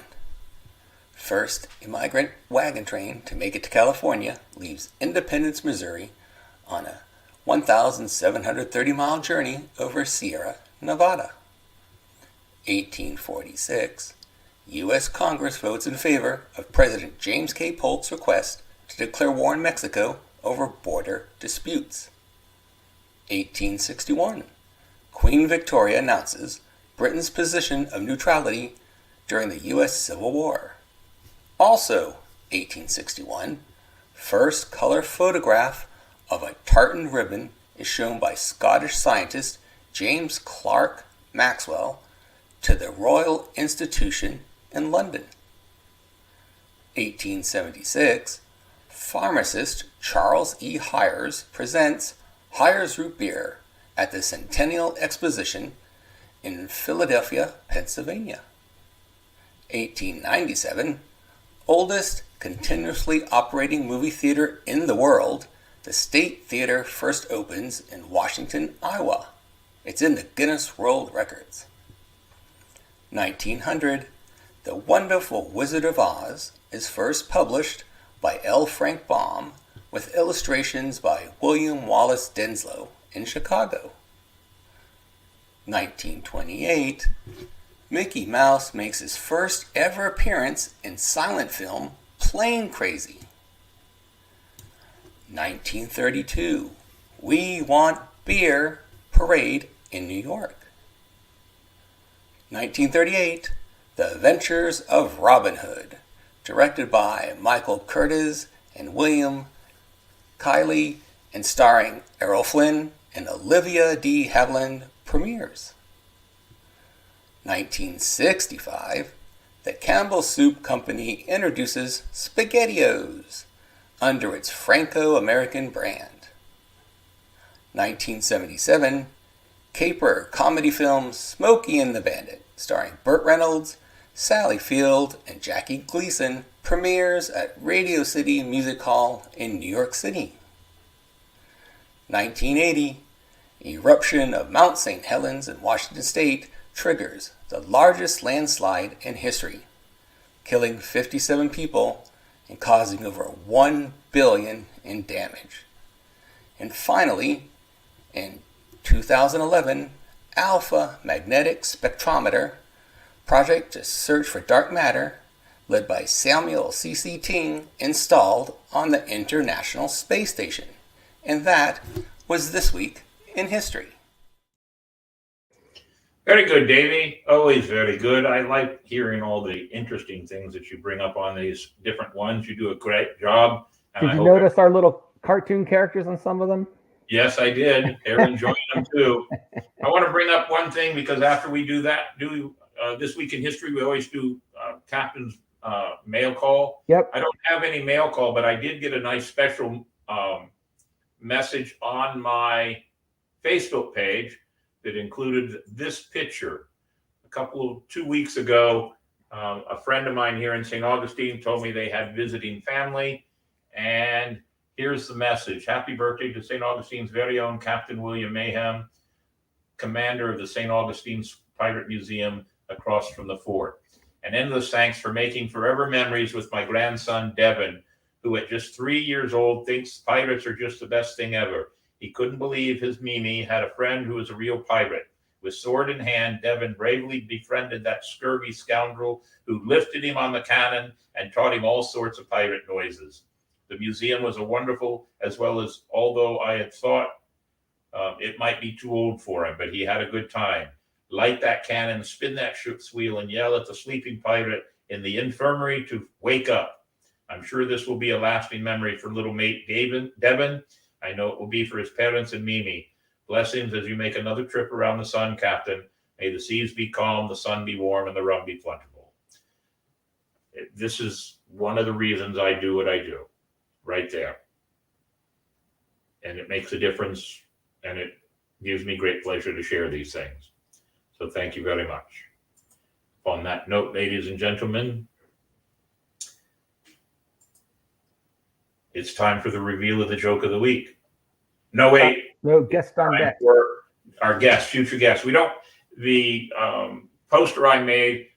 First, a migrant wagon train to make it to California leaves Independence, Missouri on a 1,730-mile journey over Sierra Nevada. 1846, U.S. Congress votes in favor of President James K. Polk's request to declare war on Mexico over border disputes. 1861, Queen Victoria announces Britain's position of neutrality during the U.S. Civil War. Also, 1861, first color photograph of a tartan ribbon is shown by Scottish scientist James Clerk Maxwell to the Royal Institution in London. 1876, pharmacist Charles E. Hires presents Hires Root Beer at the Centennial Exposition in Philadelphia, Pennsylvania. 1897, oldest continuously operating movie theater in the world, the State Theater first opens in Washington, Iowa. It's in the Guinness World Records. 1900, The Wonderful Wizard of Oz is first published by L. Frank Baum with illustrations by William Wallace Denslow in Chicago. 1928, Mickey Mouse makes his first ever appearance in silent film Plane Crazy. 1932, We Want Beer parade in New York. 1938, The Adventures of Robin Hood, directed by Michael Curtiz and William Kiley and starring Errol Flynn and Olivia de Havilland, premieres. 1965, the Campbell Soup Company introduces SpaghettiOs under its Franco-American brand. 1977, caper comedy film Smokey and the Bandit, starring Burt Reynolds, Sally Field, and Jackie Gleason, premieres at Radio City Music Hall in New York City. 1980, eruption of Mount St. Helens in Washington State triggers the largest landslide in history, killing 57 people and causing over $1 billion in damage. And finally, in 2011, Alpha Magnetic Spectrometer project to search for dark matter, led by Samuel C.C. Ting, installed on the International Space Station. And that was This Week in History. Very good, Davey. Always very good. I like hearing all the interesting things that you bring up on these different ones. You do a great job. And Did you notice our little cartoon characters on some of them? Yes, I did. They're enjoying them too. I want to bring up one thing, because after we do that, This Week in History, we always do Captain's mail call. Yep. I don't have any mail call, but I did get a nice special message on my Facebook page that included this picture. 2 weeks ago, a friend of mine here in St. Augustine told me they had visiting family, and here's the message. Happy birthday to St. Augustine's very own Captain William Mayhem, commander of the St. Augustine's Pirate Museum across from the fort. And endless thanks for making forever memories with my grandson, Devin, who at just 3 years old thinks pirates are just the best thing ever. He couldn't believe his Mimi had a friend who was a real pirate. With sword in hand, Devin bravely befriended that scurvy scoundrel who lifted him on the cannon and taught him all sorts of pirate noises. The museum was a wonderful, as well as, although I had thought it might be too old for him, but he had a good time. Light that cannon, spin that ship's wheel, and yell at the sleeping pirate in the infirmary to wake up. I'm sure this will be a lasting memory for little mate Devin. I know it will be for his parents and Mimi. Blessings as you make another trip around the sun, Captain. May the seas be calm, the sun be warm, and the rum be plentiful. This is one of the reasons I do what I do, right there. And it makes a difference, and it gives me great pleasure to share these things. So thank you very much. On that note, ladies and gentlemen, it's time for the reveal of the joke of the week. No, wait. No guest on deck. For our guests, future guests. The poster I made,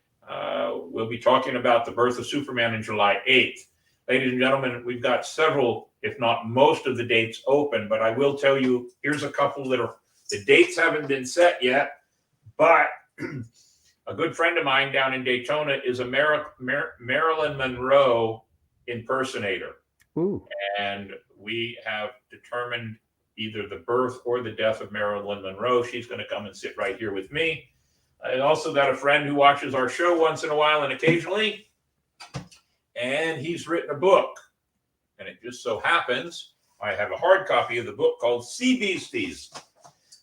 we'll be talking about the birth of Superman on July 8th. Ladies and gentlemen, we've got several, if not most of the dates open, but I will tell you, here's a couple that the dates haven't been set yet, but a good friend of mine down in Daytona is a Marilyn Monroe impersonator. Ooh. And we have determined either the birth or the death of Marilyn Monroe. She's going to come and sit right here with me. I also got a friend who watches our show once in a while and occasionally, and he's written a book. And it just so happens I have a hard copy of the book called Sea Beasties,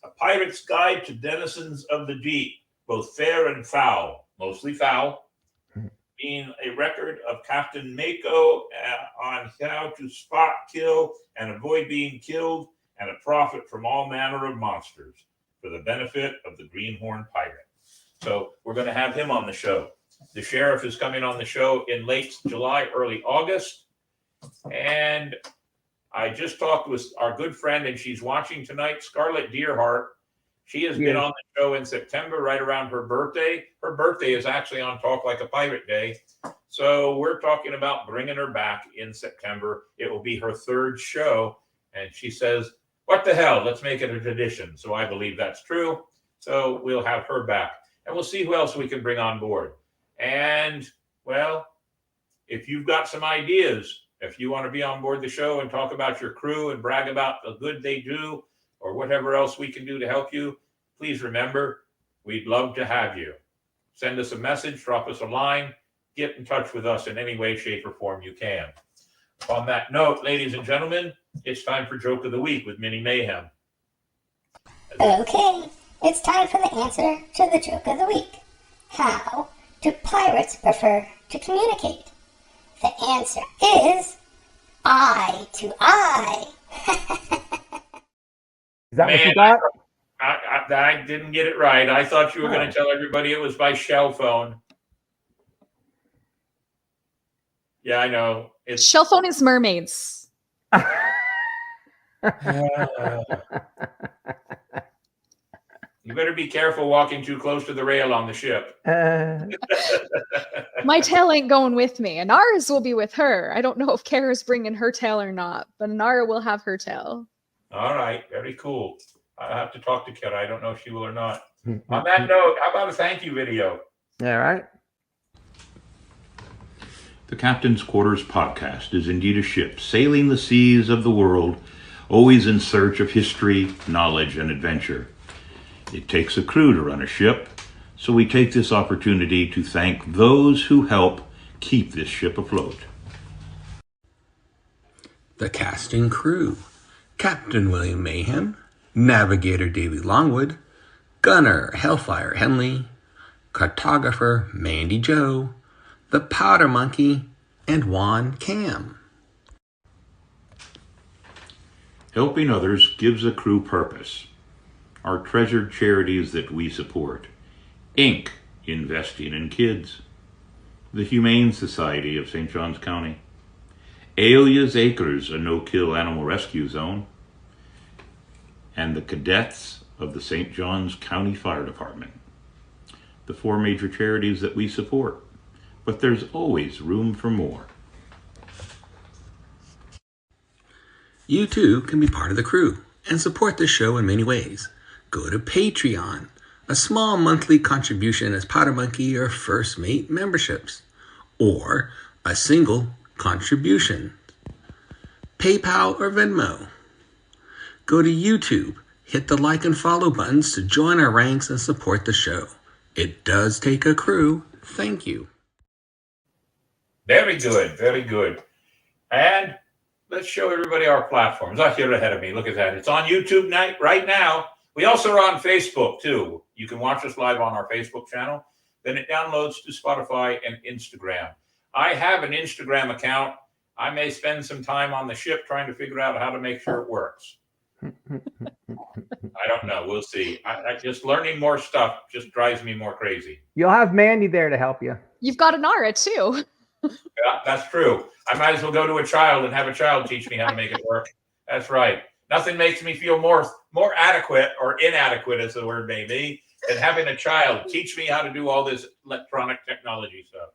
A Pirate's Guide to Denizens of the Deep. both fair and foul, mostly foul, being a record of Captain Mako on how to spot, kill, and avoid being killed, and a profit from all manner of monsters for the benefit of the Greenhorn Pirate. So we're going to have him on the show. The sheriff is coming on the show in late July, early August. And I just talked with our good friend, and she's watching tonight, Scarlett Deerhart. She has been on the show in September, right around her birthday. Her birthday is actually on Talk Like a Pirate Day. So we're talking about bringing her back in September. It will be her third show. And she says, what the hell? Let's make it a tradition. So I believe that's true. So we'll have her back. And we'll see who else we can bring on board. And, well, if you've got some ideas, if you want to be on board the show and talk about your crew and brag about the good they do, or whatever else we can do to help you, please remember, we'd love to have you. Send us a message, drop us a line, get in touch with us in any way, shape, or form you can. On that note, ladies and gentlemen, it's time for Joke of the Week with Minnie Mayhem. Okay, it's time for the answer to the joke of the week. How do pirates prefer to communicate? The answer is eye to eye. Is that what Man, you got? I didn't get it right. I thought you were going to tell everybody it was by shell phone. Yeah, I know. It's Shell phone is mermaids. You better be careful walking too close to the rail on the ship. My tail ain't going with me. Anara's will be with her. I don't know if Kara's bringing her tail or not, but Anara will have her tail. All right, very cool. I have to talk to Kara. I don't know if she will or not. On that note, how about a thank you video? All right. The Captain's Quarters podcast is indeed a ship sailing the seas of the world, always in search of history, knowledge, and adventure. It takes a crew to run a ship, so we take this opportunity to thank those who help keep this ship afloat. The casting crew: Captain William Mayhem, Navigator Davy Longwood, Gunner Hellfire Henley, Cartographer Mandy Joe, the Powder Monkey, and Juan Cam. Helping others gives a crew purpose. Our treasured charities that we support: Inc., investing in kids; the Humane Society of St. Johns County; Alia's Acres, a no-kill animal rescue zone; and the Cadets of the St. Johns County Fire Department. The four major charities that we support, but there's always room for more. You too can be part of the crew and support the show in many ways. Go to Patreon. A small monthly contribution as Powder Monkey or First Mate memberships, or a single contribution. PayPal or Venmo. Go to YouTube. Hit the like and follow buttons to join our ranks and support the show. It does take a crew. Thank you. Very good, very good. And let's show everybody our platforms. Oh, here ahead of me, look at that. It's on YouTube right now. We also are on Facebook, too. You can watch us live on our Facebook channel. Then it downloads to Spotify and Instagram. I have an Instagram account. I may spend some time on the ship trying to figure out how to make sure it works. I don't know. We'll see. I just learning more stuff just drives me more crazy. You'll have Mandy there to help you. You've got Anara too. Yeah, that's true. I might as well go to a child and have a child teach me how to make it work. That's right. Nothing makes me feel more adequate, or inadequate as the word may be, than having a child teach me how to do all this electronic technology stuff.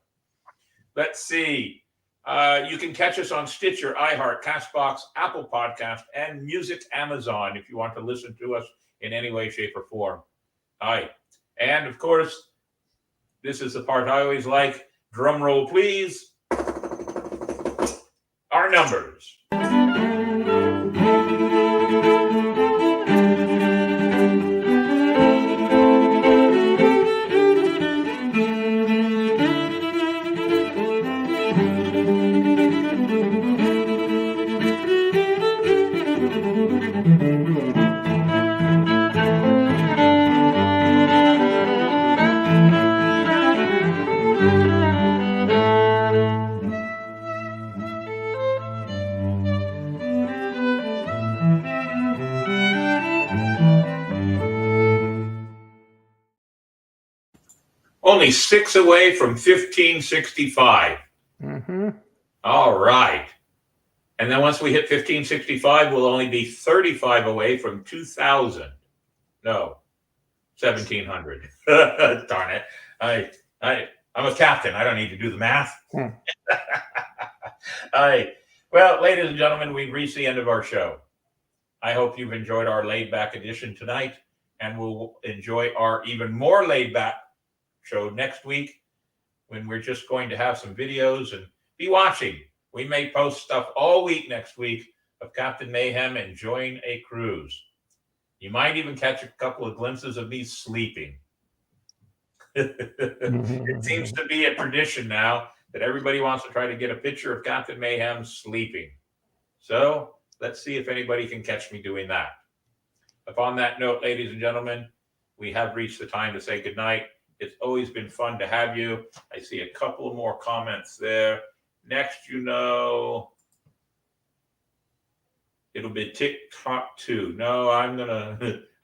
Let's see. You can catch us on Stitcher, iHeart, CastBox, Apple Podcast, and Music Amazon if you want to listen to us in any way, shape, or form. Aye. And, of course, this is the part I always like. Drum roll, please. Our numbers. only 6 away from 1565. Mm-hmm. All right. And then once we hit 1565, we'll only be 35 away from 2000. No, 1700. Darn it. I'm a captain. I don't need to do the math. All right. Well, ladies and gentlemen, we've reached the end of our show. I hope you've enjoyed our laid back edition tonight, and we'll enjoy our even more laid back show next week when we're just going to have some videos and be watching. We may post stuff all week next week of Captain Mayhem enjoying a cruise. You might even catch a couple of glimpses of me sleeping. It seems to be a tradition now that everybody wants to try to get a picture of Captain Mayhem sleeping. So let's see if anybody can catch me doing that. Upon that note, ladies and gentlemen, we have reached the time to say goodnight. It's always been fun to have you. I see a couple of more comments there. Next, it'll be TikTok too. No,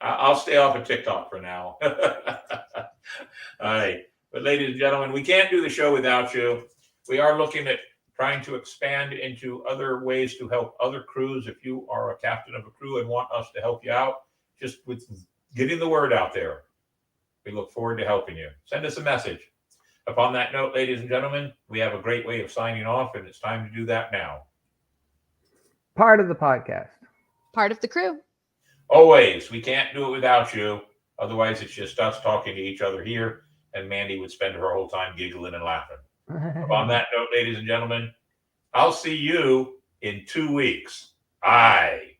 I'll stay off of TikTok for now. All right. But ladies and gentlemen, we can't do the show without you. We are looking at trying to expand into other ways to help other crews. If you are a captain of a crew and want us to help you out, just with getting the word out there, we look forward to helping you. Send us a message. Upon that note, ladies and gentlemen, we have a great way of signing off, and it's time to do that now. Part of the podcast. Part of the crew. Always. We can't do it without you. Otherwise, it's just us talking to each other here, and Mandy would spend her whole time giggling and laughing. Upon that note, ladies and gentlemen, I'll see you in 2 weeks. Bye.